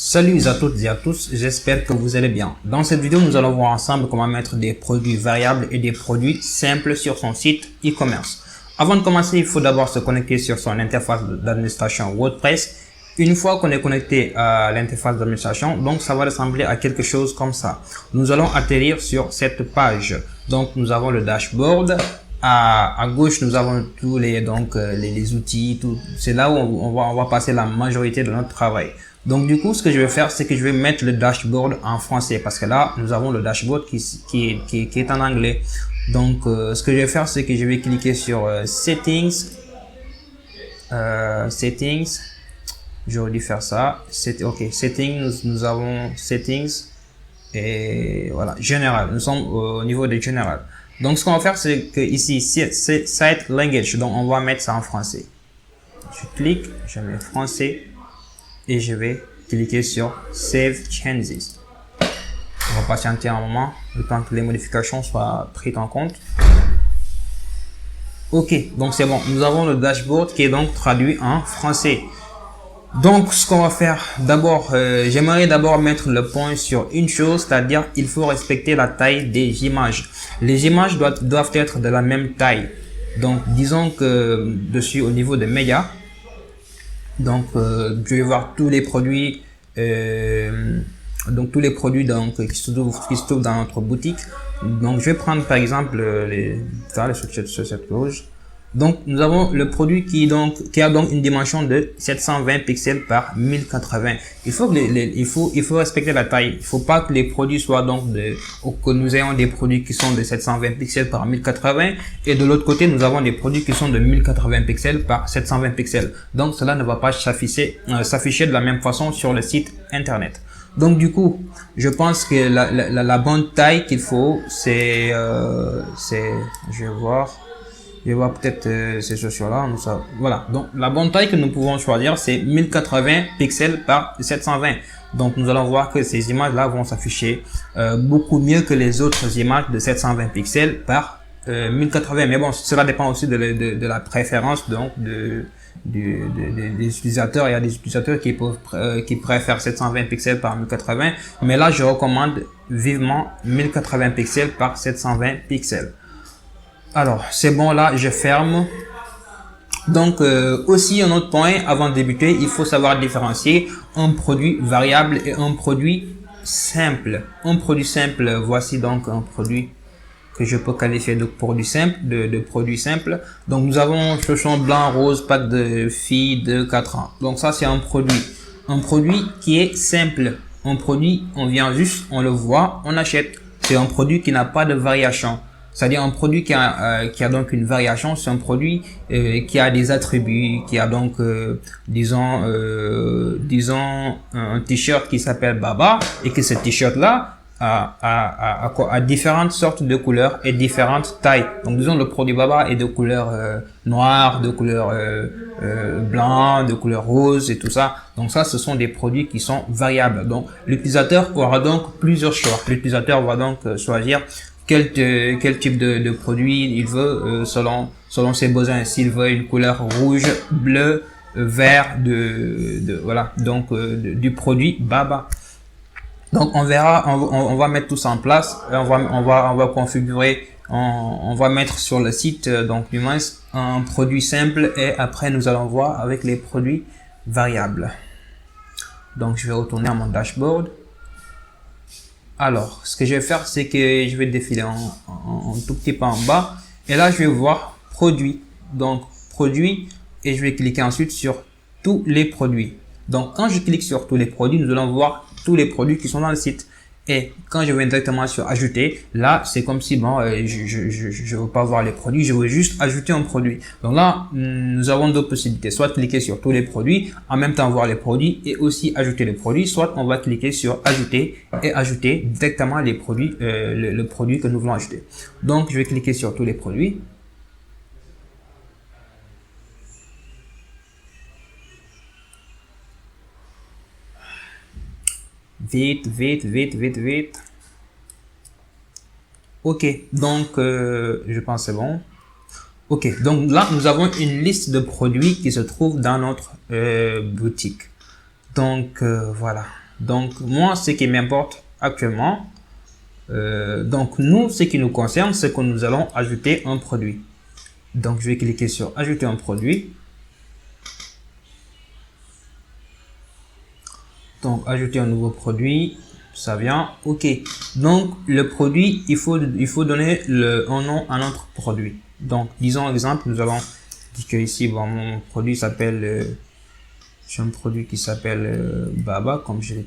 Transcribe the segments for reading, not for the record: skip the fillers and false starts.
Salut à toutes et à tous, j'espère que vous allez bien. Dans cette vidéo, nous allons voir ensemble comment mettre des produits variables et des produits simples sur son site e-commerce. Avant de commencer, il faut d'abord se connecter sur son interface d'administration WordPress. Une fois qu'on est connecté à l'interface d'administration, donc ça va ressembler à quelque chose comme ça. Nous allons atterrir sur cette page. Donc nous avons le dashboard. À gauche, nous avons tous les les outils. C'est là où on va passer la majorité de notre travail. Donc du coup, ce que je vais faire, c'est que je vais mettre le dashboard en français parce que là, nous avons le dashboard qui est en anglais. Donc ce que je vais faire, c'est que je vais cliquer sur Settings. Settings. J'aurais dû faire ça. Ok, Settings. Nous avons Settings et voilà, Général. Nous sommes au niveau de Général. Donc ce qu'on va faire, c'est que ici, c'est Site Language. Donc on va mettre ça en français. Je clique, je mets français. Et je vais cliquer sur Save Changes. On va patienter un moment, le temps que les modifications soient prises en compte. Ok, donc c'est bon. Nous avons le dashboard qui est donc traduit en français. Donc, ce qu'on va faire, d'abord, j'aimerais d'abord mettre le point sur une chose, c'est-à-dire il faut respecter la taille des images. Les images doivent être de la même taille. Donc, disons que dessus, au niveau des médias, donc je vais voir tous les produits qui se trouvent dans notre boutique. Donc je vais prendre par exemple les chaussettes rouges. Donc nous avons le produit qui a donc une dimension de 720 pixels par 1080. Il faut respecter la taille. Il faut pas que les produits soient que nous ayons des produits qui sont de 720 pixels par 1080 et de l'autre côté nous avons des produits qui sont de 1080 pixels par 720 pixels. Donc cela ne va pas s'afficher de la même façon sur le site internet. Donc du coup, je pense que la bonne taille qu'il faut, je vais voir peut-être ces chaussures-là. Voilà. Donc, la bonne taille que nous pouvons choisir, c'est 1080 pixels par 720. Donc, nous allons voir que ces images-là vont s'afficher beaucoup mieux que les autres images de 720 pixels par 1080. Mais bon, cela dépend aussi de la préférence des utilisateurs. Il y a des utilisateurs qui préfèrent 720 pixels par 1080. Mais là, je recommande vivement 1080 pixels par 720 pixels. Alors, c'est bon, là, je ferme. Donc, aussi, un autre point, avant de débuter, il faut savoir différencier un produit variable et un produit simple. Un produit simple, voici donc un produit que je peux qualifier de produit simple, de produit simple. Donc, nous avons chaussons blanc, rose, patte de fille de 4 ans. Donc, ça, c'est un produit qui est simple. Un produit, on vient juste, on le voit, on achète. C'est un produit qui n'a pas de variation. C'est-à-dire un produit qui a donc une variation, c'est un produit qui a des attributs, qui a donc disons un t-shirt qui s'appelle Baba et que ce t-shirt-là a différentes sortes de couleurs et différentes tailles. Donc disons le produit Baba est de couleur noire, de couleur blanc, de couleur rose et tout ça. Donc ça, ce sont des produits qui sont variables. Donc l'utilisateur aura donc plusieurs choix. L'utilisateur va donc choisir quel type de produit il veut selon ses besoins. S'il veut une couleur rouge, bleu, vert voilà, donc du produit Baba. Donc on verra, on va mettre tout ça en place, on va configurer, on va mettre sur le site donc du moins un produit simple et après nous allons voir avec les produits variables. Donc je vais retourner à mon dashboard. Alors, ce que je vais faire, c'est que je vais défiler un tout petit peu en bas. Et là, je vais voir produit. Donc, produit. Et je vais cliquer ensuite sur tous les produits. Donc, quand je clique sur tous les produits, nous allons voir tous les produits qui sont dans le site. Et quand je vais directement sur ajouter, là, c'est comme si, bon, je veux pas voir les produits, je veux juste ajouter un produit. Donc là, nous avons deux possibilités. Soit cliquer sur tous les produits, en même temps voir les produits et aussi ajouter les produits. Soit on va cliquer sur ajouter et ajouter directement les produits, le produit que nous voulons ajouter. Donc, je vais cliquer sur tous les produits. Vite. Ok, donc je pense c'est bon. Ok, donc là nous avons une liste de produits qui se trouvent dans notre boutique. Donc voilà, Donc, moi, ce qui m'importe actuellement, donc nous, ce qui nous concerne, c'est que nous allons ajouter un produit. Donc, je vais cliquer sur ajouter un produit. Donc, ajouter un nouveau produit, ça vient. OK. Donc, le produit, il faut donner un nom à notre produit. Donc, disons exemple, nous allons dire que ici, bon, mon produit s'appelle, j'ai un produit qui s'appelle Baba, comme je l'ai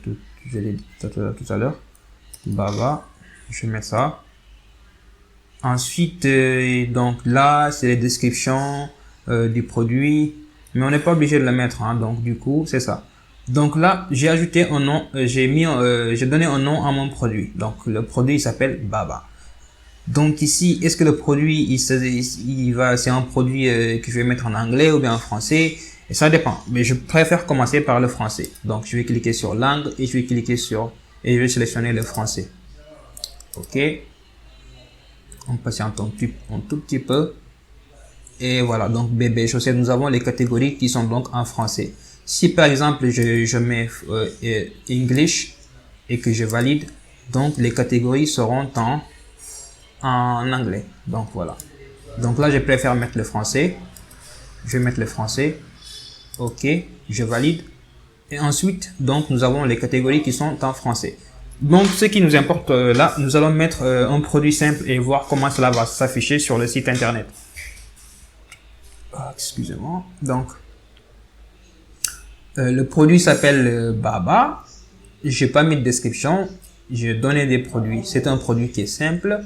dit tout à l'heure. Baba, je vais mettre ça. Ensuite, donc là, c'est les descriptions du produit, mais on n'est pas obligé de le mettre, hein, donc du coup, c'est ça. Donc là, j'ai ajouté un nom, j'ai donné un nom à mon produit. Donc le produit s'appelle Baba. Donc ici, est-ce que le produit, c'est un produit que je vais mettre en anglais ou bien en français? Et ça dépend. Mais je préfère commencer par le français. Donc je vais cliquer sur langue et je vais cliquer sur et je vais sélectionner le français. OK. On patiente un tout petit peu. Et voilà, donc bébé, chaussettes, nous avons les catégories qui sont donc en français. Si par exemple je mets English et que je valide, donc les catégories seront en anglais. Donc voilà. Donc là, je préfère mettre le français. Je vais mettre le français. OK, je valide. Et ensuite, donc nous avons les catégories qui sont en français. Donc, ce qui nous importe là, nous allons mettre un produit simple et voir comment cela va s'afficher sur le site internet. Excusez-moi. Donc, le produit s'appelle Baba. J'ai pas mis de description. J'ai donné des produits. C'est un produit qui est simple.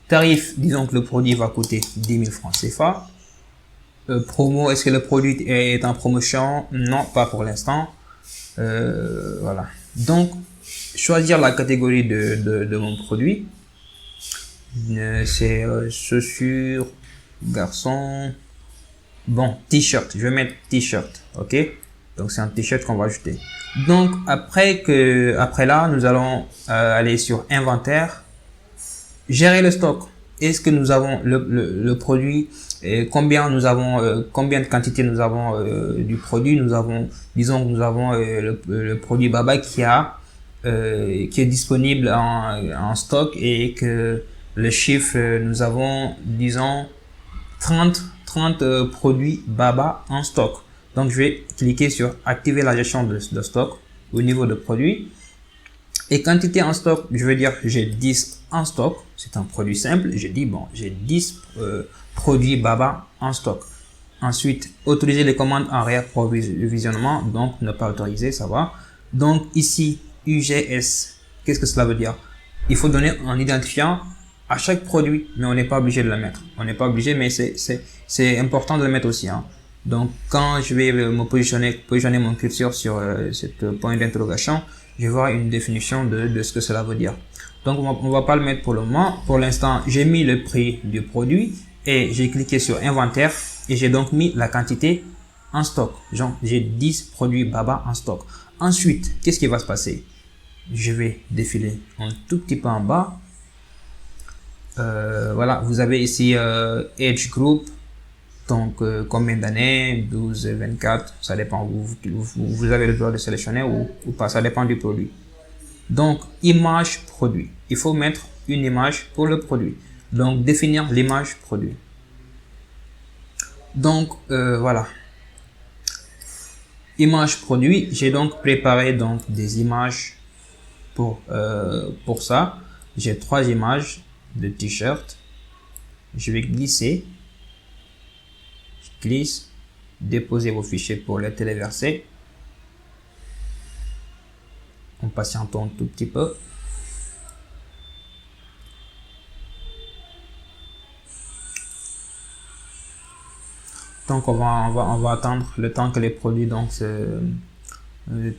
Tarif, disons que le produit va coûter 10 000 francs CFA. Promo, est-ce que le produit est en promotion? Non, pas pour l'instant. Voilà. Donc, choisir la catégorie de mon produit. C'est chaussures, garçon. Bon, t-shirt. Je vais mettre t-shirt. OK? Donc, c'est un t-shirt qu'on va ajouter. Donc, après là, nous allons aller sur inventaire. Gérer le stock. Est-ce que nous avons le produit et combien de quantité nous avons du produit? Nous avons, disons que nous avons le produit Baba qui est disponible en stock et que le chiffre, nous avons, disons, 30 produits Baba en stock. Donc, je vais cliquer sur activer la gestion de stock au niveau de produits. Et quantité en stock, je veux dire j'ai 10 en stock. C'est un produit simple. Je dis bon, j'ai 10 produits Baba en stock. Ensuite, autoriser les commandes en réapprovisionnement. Donc, ne pas autoriser, ça va. Donc, ici, UGS. Qu'est-ce que cela veut dire? Il faut donner un identifiant à chaque produit, mais on n'est pas obligé de le mettre. On n'est pas obligé, mais c'est important de le mettre aussi, hein. Donc, quand je vais me positionner mon curseur sur cette point d'interrogation, je vais voir une définition de ce que cela veut dire. Donc, on va pas le mettre pour le moment. Pour l'instant, j'ai mis le prix du produit et j'ai cliqué sur inventaire et j'ai donc mis la quantité en stock. Genre, j'ai 10 produits Baba en stock. Ensuite, qu'est-ce qui va se passer? Je vais défiler un tout petit peu en bas. Voilà, vous avez ici Age Group. Donc, combien d'années? 12, 24, ça dépend. Vous avez le droit de sélectionner ou pas, ça dépend du produit. Donc, image produit. Il faut mettre une image pour le produit. Donc, définir l'image produit. Donc, voilà. Image produit. J'ai donc préparé donc des images pour ça. J'ai 3 images de t-shirt. Je vais glisser. Glisse, déposez vos fichiers pour les téléverser. On patiente un tout petit peu. Donc on va attendre le temps que les produits donc se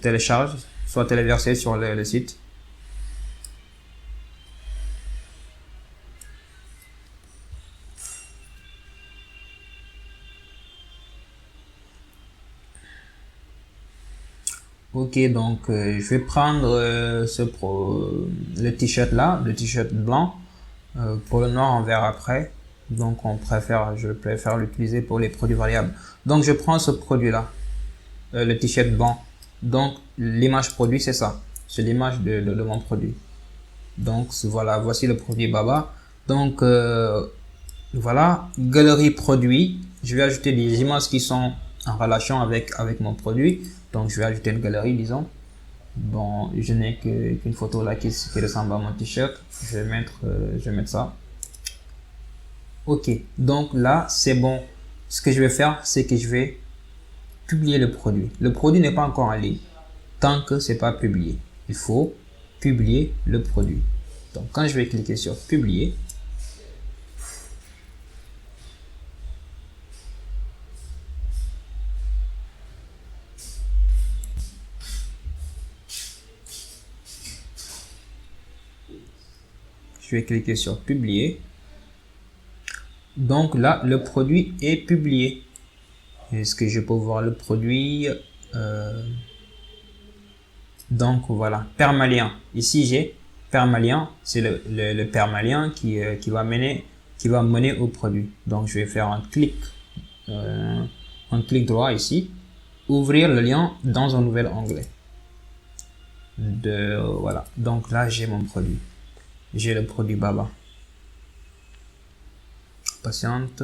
téléchargent, soient téléversés sur le site. Ok, donc je vais prendre le t-shirt là, le t-shirt blanc. Pour le noir, on verra après. Donc je préfère l'utiliser pour les produits variables. Donc je prends ce produit là, le t-shirt blanc. Donc l'image produit c'est ça. c'est l'image de mon produit. Donc voilà, voici le produit Baba. Donc voilà, galerie produit. Je vais ajouter des images qui sont en relation avec mon produit. Donc je vais ajouter une galerie, disons. Bon, je n'ai qu'une photo là qui ressemble à mon t-shirt. Je vais mettre ça. Ok, donc là c'est bon. Ce que je vais faire, c'est que je vais publier le produit. Le produit n'est pas encore en ligne tant que c'est pas publié. Il faut publier le produit. Donc quand je vais cliquer sur publier, je vais cliquer sur publier. Donc là, le produit est publié. Est-ce que je peux voir le produit? Donc voilà, permalien. Ici j'ai permalien, c'est le permalien qui va mener au produit. Donc je vais faire un clic droit ici, ouvrir le lien dans un nouvel onglet. Voilà, donc là j'ai mon produit. J'ai le produit Baba. Patiente.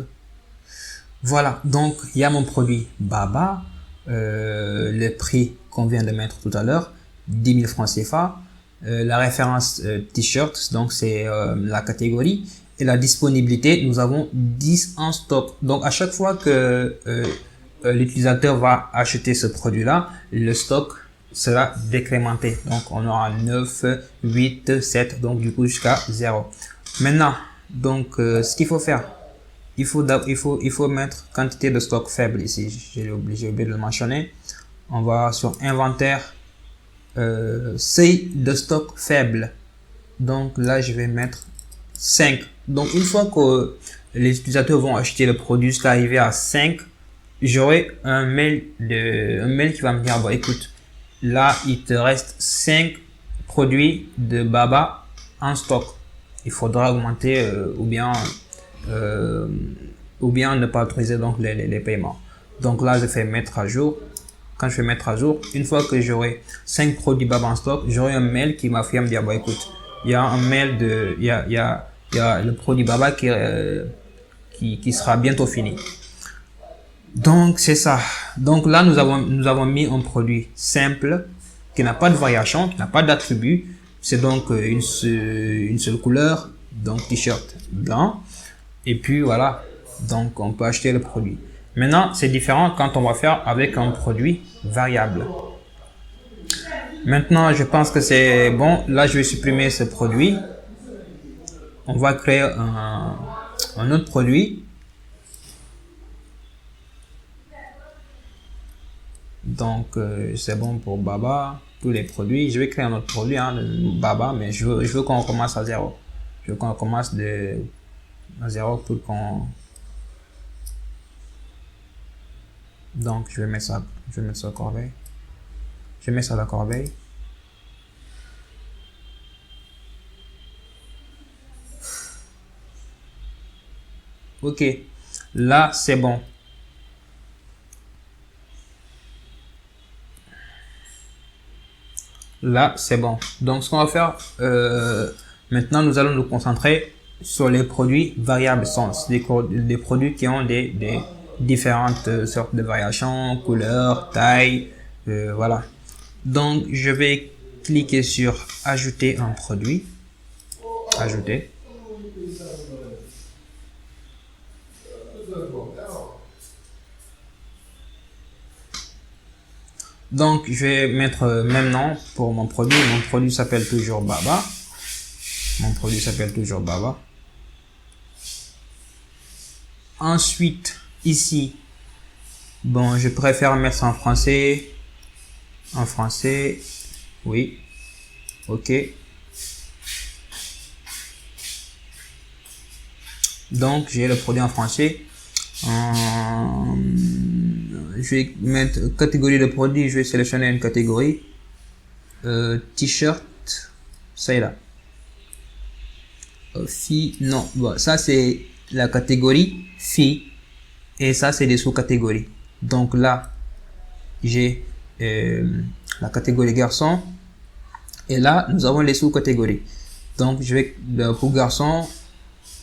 Voilà, donc il y a mon produit Baba. Le prix qu'on vient de mettre tout à l'heure, 10 000 francs CFA. La référence t-shirt, donc c'est la catégorie. Et la disponibilité, nous avons 10 en stock. Donc à chaque fois que l'utilisateur va acheter ce produit-là, le stock sera décrémenté. Donc on aura 9, 8, 7, donc du coup jusqu'à 0. Maintenant, donc ce qu'il faut faire, il faut mettre quantité de stock faible ici. J'ai oublié de le mentionner. On va sur inventaire, seuil de stock faible. Donc là, je vais mettre 5. Donc une fois que les utilisateurs vont acheter le produit jusqu'à arriver à 5, j'aurai un mail qui va me dire, bon écoute, là il te reste 5 produits de Baba en stock. Il faudra augmenter ou bien ne pas autoriser donc les paiements. Donc là je fais mettre à jour. Quand je fais mettre à jour, une fois que j'aurai 5 produits Baba en stock, j'aurai un mail qui m'affirme dire, bon écoute, il y a un mail il y a le produit Baba qui sera bientôt fini. Donc c'est ça. Donc là nous avons mis un produit simple qui n'a pas de variation, qui n'a pas d'attribut. C'est donc une seule couleur, donc t-shirt blanc. Et puis voilà, donc on peut acheter le produit. Maintenant c'est différent quand on va faire avec un produit variable. Maintenant je pense que c'est bon. Là je vais supprimer ce produit. On va créer un autre produit. Donc c'est bon pour Baba, tous les produits. Je vais créer un autre produit, Baba, mais je veux qu'on commence à 0. Je veux qu'on commence à 0 pour qu'on... Donc je vais mettre ça à corbeille. Je mets ça à la corbeille. Ok, là c'est bon. Là c'est bon. Donc ce qu'on va faire maintenant, nous allons nous concentrer sur les produits variables sens, des produits qui ont des différentes sortes de variations, couleurs, taille, voilà. Donc je vais cliquer sur ajouter un produit, ajouter. Donc je vais mettre même nom pour mon produit. Mon produit s'appelle toujours Baba. Mon produit s'appelle toujours Baba. Ensuite ici, bon, je préfère mettre ça en français. En français, oui, ok. Donc j'ai le produit en français. Je vais mettre catégorie de produit. Je vais sélectionner une catégorie. T-shirt, ça est là. Fille, non, bon, ça c'est la catégorie fille et ça c'est des sous-catégories. Donc là j'ai la catégorie garçon, Et là, nous avons les sous-catégories. Donc, pour garçon,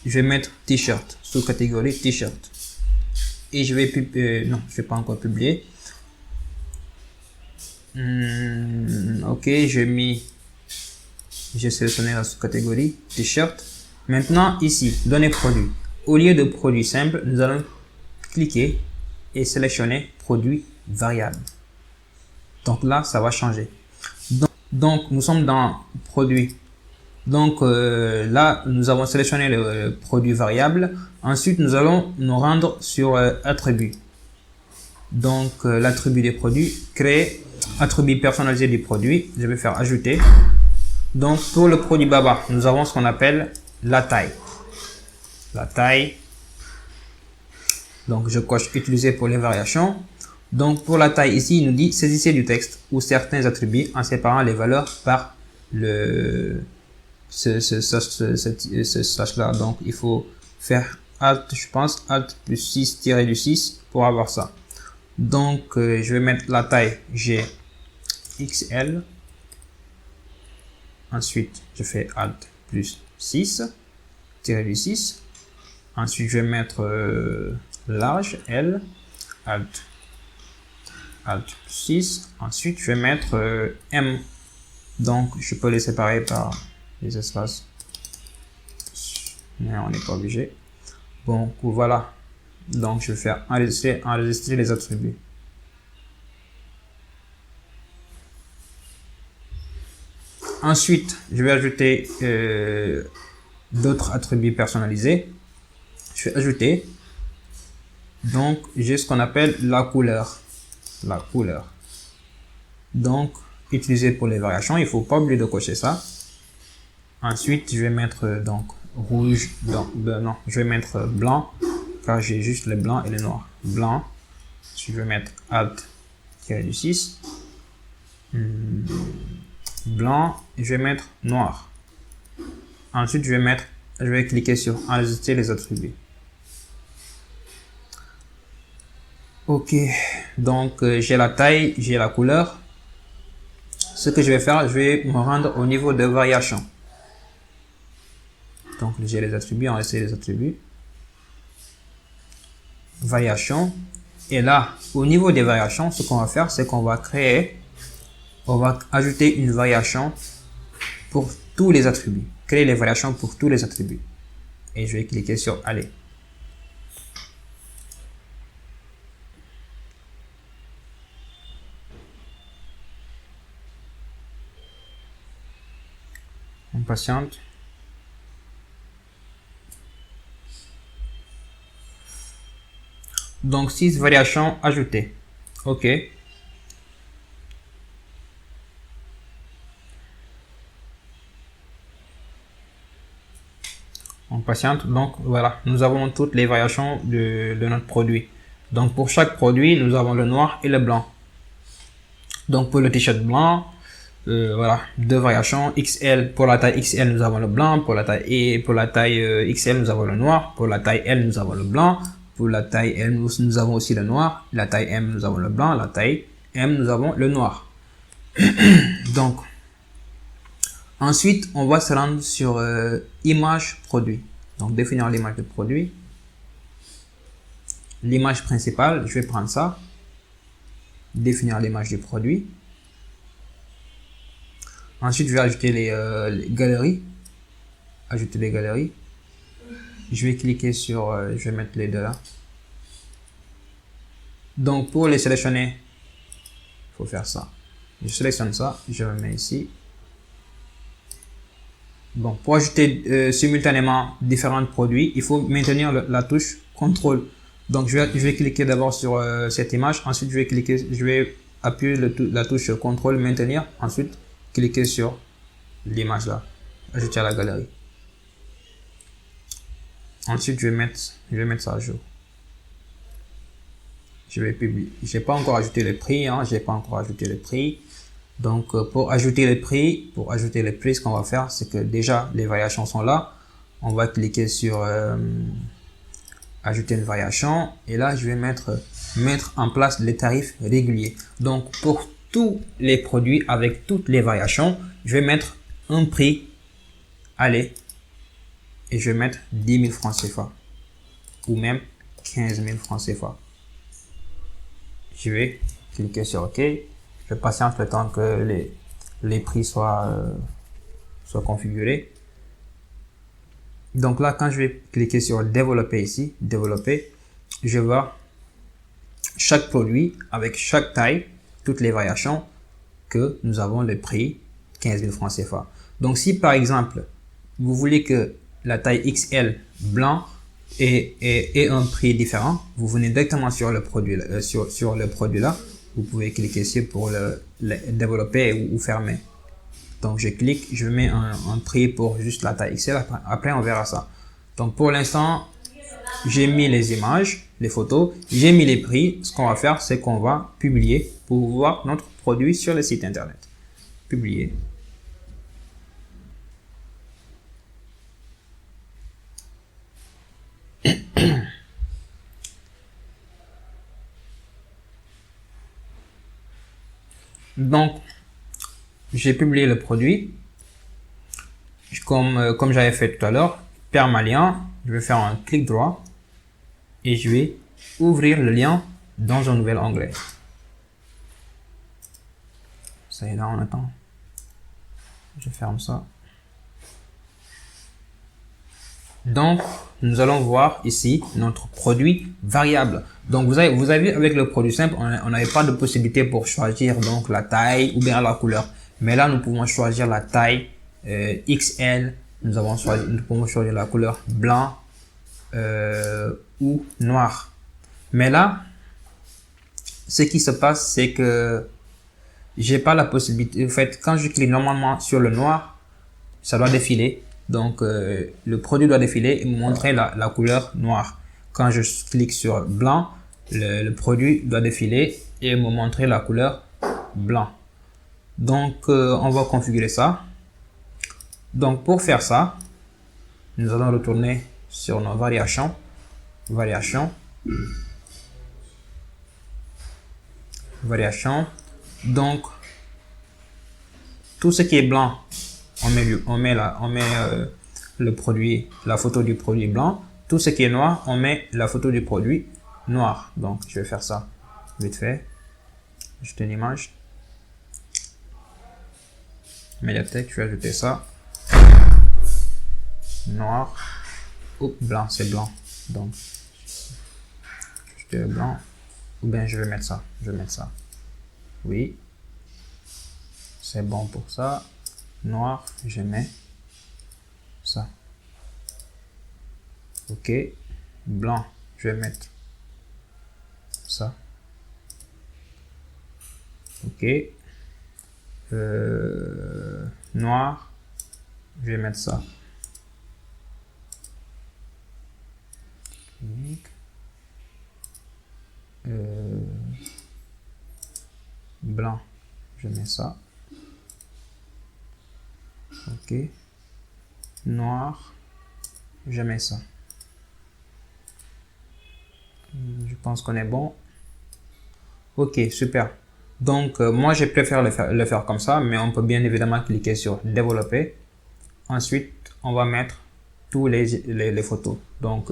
je vais mettre t-shirt, sous-catégorie t-shirt. Et je vais non, je vais pas encore publier. Ok, j'ai sélectionné la sous-catégorie t-shirt. Maintenant, ici, données produits. Au lieu de produits simples, nous allons cliquer et sélectionner produits variables. Donc là, ça va changer. Donc nous sommes dans produits. Donc là, nous avons sélectionné le produit variable. Ensuite, nous allons nous rendre sur attributs. Donc l'attribut des produits, créer attribut personnalisé du produit. Je vais faire ajouter. Donc pour le produit Baba, nous avons ce qu'on appelle la taille. La taille. Donc je coche utiliser pour les variations. Donc pour la taille ici, il nous dit saisissez du texte ou certains attributs en séparant les valeurs par ce slash là. Donc il faut faire Alt, je pense, Alt plus 6 tiré du 6 pour avoir ça. Donc je vais mettre la taille GXL. Ensuite je fais Alt plus 6 tiré du 6. Ensuite je vais mettre large L, Alt plus 6. Ensuite je vais mettre M. Donc je peux les séparer par les espaces, mais on n'est pas obligé. Bon, voilà. Donc je vais faire enregistrer les attributs. Ensuite je vais ajouter d'autres attributs personnalisés. Je vais ajouter. Donc j'ai ce qu'on appelle la couleur. La couleur. Donc utiliser pour les variations, il faut pas oublier de cocher ça. Ensuite je vais mettre donc rouge, non, je vais mettre blanc car j'ai juste le blanc et le noir. Blanc. Je vais mettre Alt du 6. Blanc et je vais mettre noir. Ensuite je vais cliquer sur enregistrer les attributs. Ok, donc j'ai la taille, j'ai la couleur. Ce que je vais faire, je vais me rendre au niveau de variation. Donc j'ai les attributs, on va essayer les attributs. Variation. Et là, au niveau des variations, ce qu'on va faire, c'est qu'on va ajouter une variation pour tous les attributs. Créer les variations pour tous les attributs. Et je vais cliquer sur aller. On patiente. Donc 6 variations ajoutées. OK. On patiente. Donc voilà, nous avons toutes les variations de notre produit. Donc pour chaque produit, nous avons le noir et le blanc. Donc pour le t-shirt blanc, voilà, deux variations. XL, pour la taille XL, nous avons le blanc. Pour la taille XL, nous avons le noir. Pour la taille L, nous avons le blanc. Pour la taille L, nous avons aussi le noir. La taille M, nous avons le blanc. La taille M, nous avons le noir. Donc, ensuite, on va se rendre sur image produit. Donc, définir l'image de produit. L'image principale, je vais prendre ça. Définir l'image du produit. Ensuite, je vais ajouter les galeries. Ajouter les galeries. Je vais cliquer sur, je vais mettre les deux là. Donc, pour les sélectionner, il faut faire ça. Je sélectionne ça, je le mets ici. Bon, pour ajouter simultanément différents produits, il faut maintenir la touche contrôle. Donc, je vais cliquer d'abord sur cette image. Ensuite, je vais appuyer la touche contrôle maintenir. Ensuite, cliquer sur l'image là. Ajouter à la galerie. Ensuite, je vais mettre ça à jour. Je vais publier. J'ai pas encore ajouté le prix, hein. J'ai pas encore ajouté le prix. Donc, pour ajouter le prix, ce qu'on va faire, c'est que déjà les variations sont là. On va cliquer sur ajouter une variation et là, je vais mettre en place les tarifs réguliers. Donc, pour tous les produits avec toutes les variations. Je vais mettre un prix, allez, et je vais mettre 10 000 francs CFA ou même 15 000 francs CFA. Je vais cliquer sur OK. Je patiente le temps que les prix soient configurés. Donc là, quand je vais cliquer sur développer ici, développer, je vois chaque produit avec chaque taille, toutes les variations que nous avons le prix 15 000 francs CFA. Donc si par exemple, vous voulez que la taille XL blanc ait un prix différent, vous venez directement sur le produit, sur le produit là. Vous pouvez cliquer ici pour le développer ou fermer. Donc je clique, je mets un prix pour juste la taille XL. Après on verra ça. Donc pour l'instant, j'ai mis les images, les photos, j'ai mis les prix. Ce qu'on va faire, c'est qu'on va publier pour voir notre produit sur le site internet. Publier. Donc, j'ai publié le produit. Comme j'avais fait tout à l'heure, permalien, je vais faire un clic droit et je vais ouvrir le lien dans un nouvel onglet. Ça est là, on attend. Je ferme ça. Donc, nous allons voir ici notre produit variable. Donc, vous avez vu avec le produit simple, on n'avait pas de possibilité pour choisir donc la taille ou bien la couleur. Mais là, nous pouvons choisir la taille XL. Nous pouvons choisir la couleur blanc ou noir. Mais là, ce qui se passe, c'est que j'ai pas la possibilité. En fait, quand je clique normalement sur le noir, ça doit défiler. Donc, le produit doit défiler et me montrer la couleur noire. Quand je clique sur blanc, le produit doit défiler et me montrer la couleur blanc. Donc, on va configurer ça. Donc, pour faire ça, nous allons retourner sur nos variations. Variation. Donc, tout ce qui est blanc, on met le produit, la photo du produit blanc. Tout ce qui est noir, on met la photo du produit noir. Donc, je vais faire ça vite fait. Juste une image. Médiathèque, je vais ajouter ça. Noir. Ou blanc, c'est blanc. Donc, juste blanc. Ou bien je vais mettre ça. Oui. C'est bon pour ça. Noir, je mets ça. OK. Blanc, je vais mettre ça. OK. Noir, je vais mettre ça. Blanc, je mets ça. OK. Noir, je mets ça. Je pense qu'on est bon. OK, super. Donc, moi, je préfère le faire comme ça, mais on peut bien évidemment cliquer sur développer. Ensuite, on va mettre tous les photos. Donc,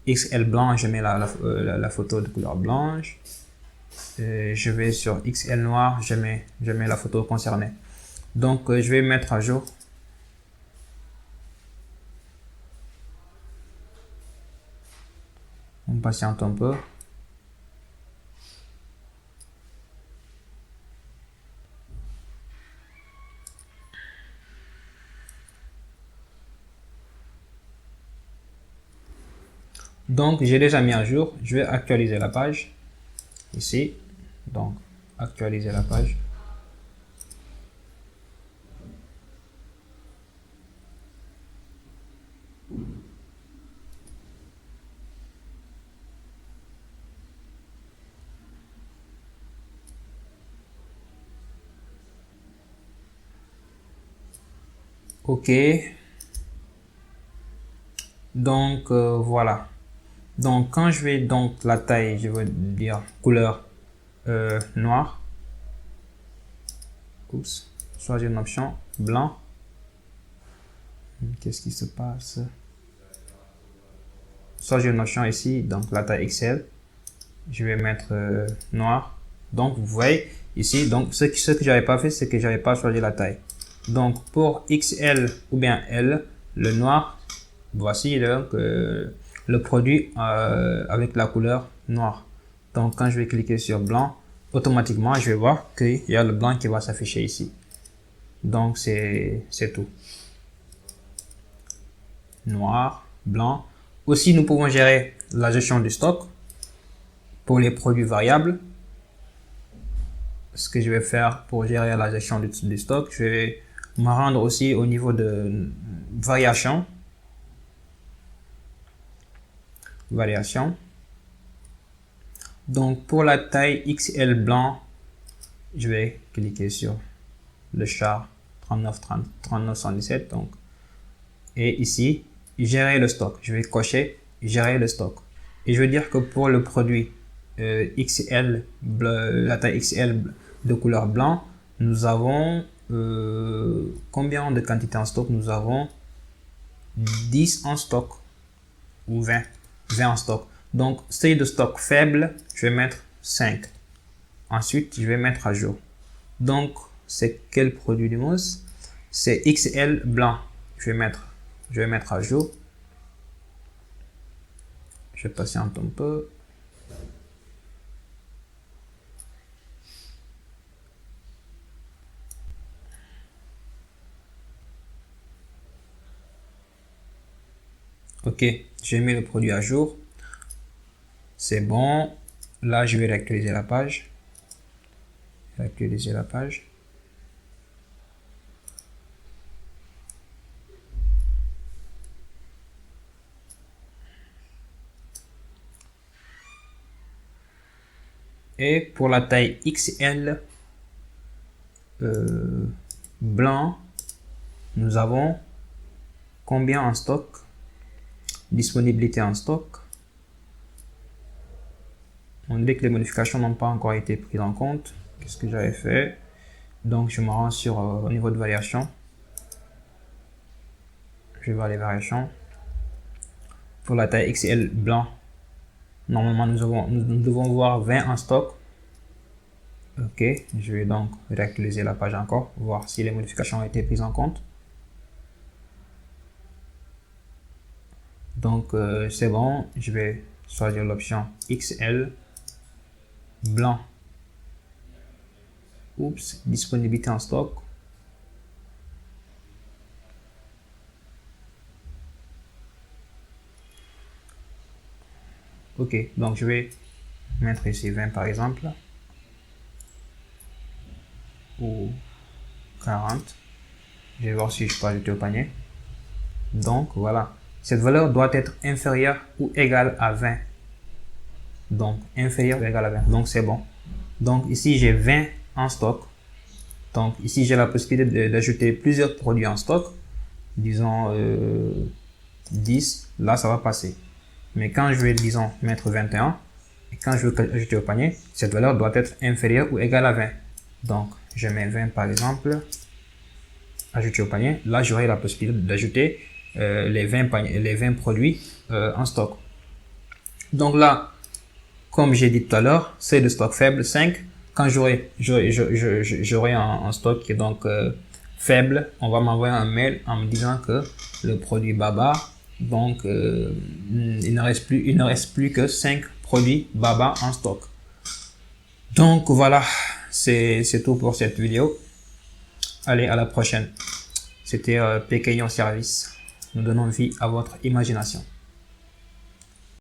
XL blanc, je mets la photo de couleur blanche. Je vais sur XL noir, je mets la photo concernée. Donc, je vais mettre à jour. On patiente un peu. Donc, j'ai déjà mis à jour. Je vais actualiser la page. Ici. Donc, actualiser la page. OK. Donc, voilà. Donc, quand je vais donc la taille, je vais dire couleur noire. Oups. Choisir une option blanc. Qu'est-ce qui se passe? Choisir une option ici, donc la taille XL. Je vais mettre noir. Donc vous voyez ici, donc ce que j'avais pas fait, c'est que j'avais pas choisi la taille. Donc pour XL ou bien L, le noir, voici donc le produit avec la couleur noire. Donc quand je vais cliquer sur blanc, automatiquement je vais voir qu'il y a le blanc qui va s'afficher ici. Donc c'est tout. Noir, blanc. Aussi nous pouvons gérer la gestion du stock pour les produits variables. Ce que je vais faire pour gérer la gestion du stock, je vais me rendre aussi au niveau de variation. Donc pour la taille XL blanc, je vais cliquer sur le char 3917 donc, et ici gérer le stock. Je vais cocher gérer le stock et je veux dire que pour le produit XL la taille XL de couleur blanc, nous avons combien de quantités en stock? Nous avons 10 en stock ou 20 en stock. Donc seuil de stock faible, je vais mettre 5. Ensuite je vais mettre à jour. Donc c'est quel produit du mousse? C'est XL blanc. Je vais mettre à jour. Je patiente un peu. Ok, j'ai mis le produit à jour. C'est bon. Là, je vais réactualiser la page. Et pour la taille XL blanc, nous avons combien en stock? Disponibilité en stock. On dit que les modifications n'ont pas encore été prises en compte. Qu'est-ce que j'avais fait? Donc je me rends sur au niveau de variation. Je vais voir les variations. Pour la taille XL blanc, normalement nous devons voir 20 en stock. Ok, je vais donc réactualiser la page encore, voir si les modifications ont été prises en compte. Donc c'est bon, je vais choisir l'option XL blanc. Oups, disponibilité en stock. Ok, donc je vais mettre ici 20 par exemple. Ou 40. Je vais voir si je peux ajouter au panier. Donc voilà. Cette valeur doit être inférieure ou égale à 20. Donc, inférieure ou égale à 20. Donc, c'est bon. Donc, ici, j'ai 20 en stock. Donc, ici, j'ai la possibilité d'ajouter plusieurs produits en stock. Disons 10. Là, ça va passer. Mais quand je vais, disons, mettre 21, et quand je veux ajouter au panier, cette valeur doit être inférieure ou égale à 20. Donc, je mets 20 par exemple. Ajouter au panier. Là, j'aurai la possibilité d'ajouter les 20 produits en stock. Donc là, comme j'ai dit tout à l'heure, c'est de stock faible 5. Quand j'aurai un stock qui est donc faible, on va m'envoyer un mail en me disant que le produit Baba, donc il ne reste plus que 5 produits Baba en stock. Donc voilà, c'est tout pour cette vidéo. Allez, à la prochaine. C'était Pequeño Service. Nous donnons vie à votre imagination.